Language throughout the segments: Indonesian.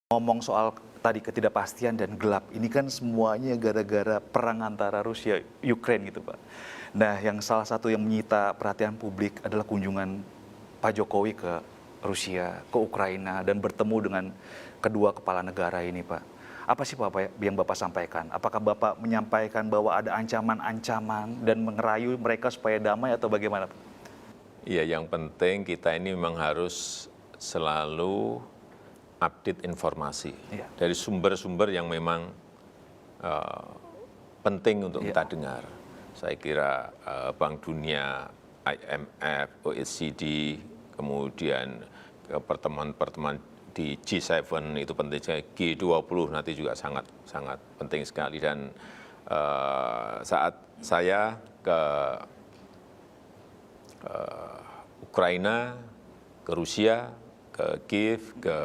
Ngomong soal tadi ketidakpastian dan gelap, ini kan semuanya gara-gara perang antara Rusia Ukraine gitu, Pak. Nah, yang salah satu yang menyita perhatian publik adalah kunjungan Pak Jokowi ke Rusia, ke Ukraina, dan bertemu dengan kedua kepala negara ini, Pak. Apa sih Pak yang Bapak sampaikan? Apakah Bapak menyampaikan bahwa ada ancaman-ancaman dan mengerayu mereka supaya damai atau bagaimana, Pak? Iya, yang penting kita ini memang harus selalu update informasi Iya. dari sumber-sumber yang memang penting untuk kita dengar. Saya kira Bank Dunia, IMF, OECD, kemudian pertemuan-pertemuan di G7 itu penting sekali, G20 nanti juga sangat sangat penting sekali. Dan saat saya ke Ukraina, ke Rusia, ke Kiev, ke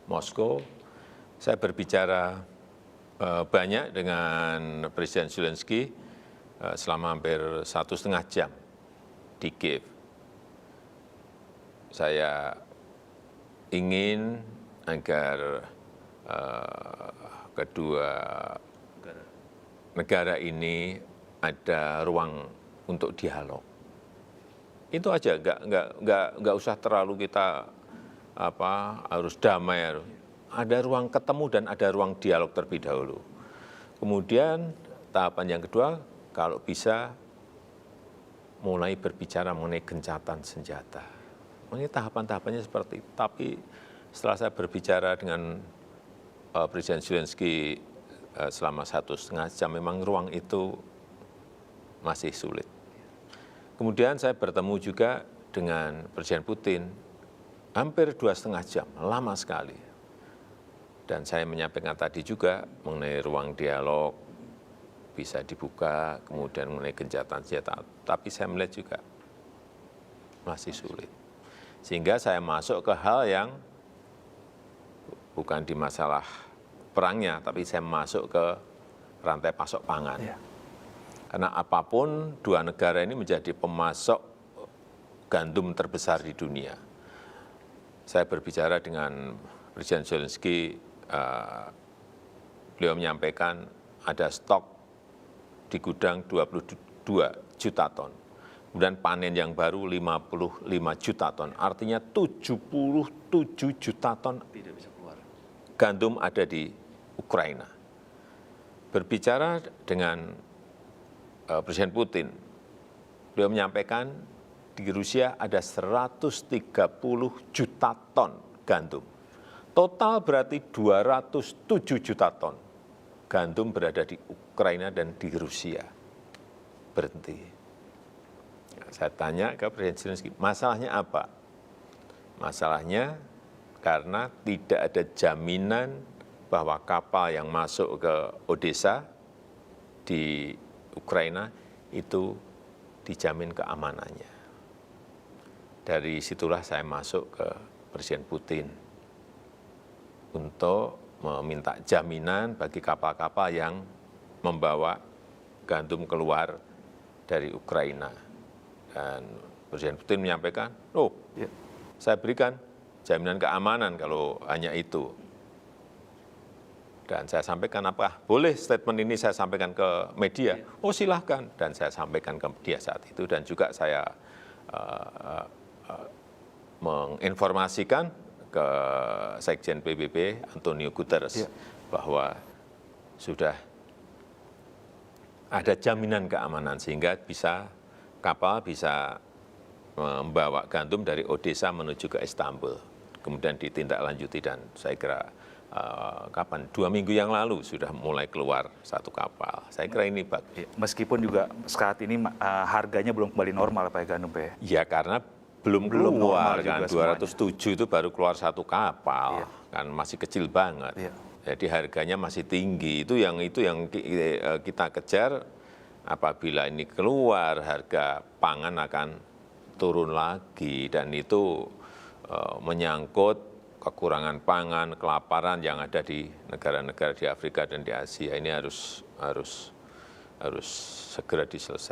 Moskow, saya berbicara banyak dengan Presiden Zelensky selama hampir 1,5 jam di Kiev. Saya ingin agar kedua negara ini ada ruang untuk dialog. Itu aja, nggak usah terlalu kita harus damai. Ada ruang ketemu dan ada ruang dialog terlebih dahulu. Kemudian tahapan yang kedua, kalau bisa mulai berbicara mengenai gencatan senjata. Ini tahapan-tahapannya seperti itu. Tapi setelah saya berbicara dengan Presiden Zelensky selama 1,5 jam, memang ruang itu masih sulit. Kemudian saya bertemu juga dengan Presiden Putin, hampir 2,5 jam, lama sekali. Dan saya menyampaikan tadi juga mengenai ruang dialog bisa dibuka, kemudian mengenai gencatan senjata. Tapi saya melihat juga masih sulit. Sehingga saya masuk ke hal yang bukan di masalah perangnya, tapi saya masuk ke rantai pasok pangan. Karena apapun, dua negara ini menjadi pemasok gandum terbesar di dunia. Saya berbicara dengan Presiden Zelensky, beliau menyampaikan ada stok di gudang 22 juta ton. Kemudian panen yang baru 55 juta ton, artinya 77 juta ton gandum ada di Ukraina. Berbicara dengan Presiden Putin, beliau menyampaikan di Rusia ada 130 juta ton gandum. Total berarti 207 juta ton gandum berada di Ukraina dan di Rusia. Berhenti. Saya tanya ke Presiden Zelensky, masalahnya apa? Masalahnya karena tidak ada jaminan bahwa kapal yang masuk ke Odessa di Ukraina itu dijamin keamanannya. Dari situlah saya masuk ke Presiden Putin untuk meminta jaminan bagi kapal-kapal yang membawa gandum keluar dari Ukraina. Dan Presiden Putin menyampaikan, saya berikan jaminan keamanan kalau hanya itu. Dan saya sampaikan, apa boleh statement ini saya sampaikan ke media? Oh silahkan. Dan saya sampaikan ke media saat itu. Dan juga saya menginformasikan ke Sekjen PBB Antonio Guterres bahwa sudah ada jaminan keamanan sehingga kapal bisa membawa gandum dari Odessa menuju ke Istanbul. Kemudian ditindaklanjuti dan saya kira 2 minggu yang lalu sudah mulai keluar satu kapal. Saya kira ini bagus. Meskipun juga saat ini harganya belum kembali normal Pak gandum, Pak. Ya karena belum keluar kan, 207 itu baru keluar satu kapal, kan masih kecil banget. Jadi harganya masih tinggi. Itu yang kita kejar. Apabila ini keluar, harga pangan akan turun lagi dan itu menyangkut kekurangan pangan, kelaparan yang ada di negara-negara di Afrika dan di Asia. Ini harus segera diselesaikan.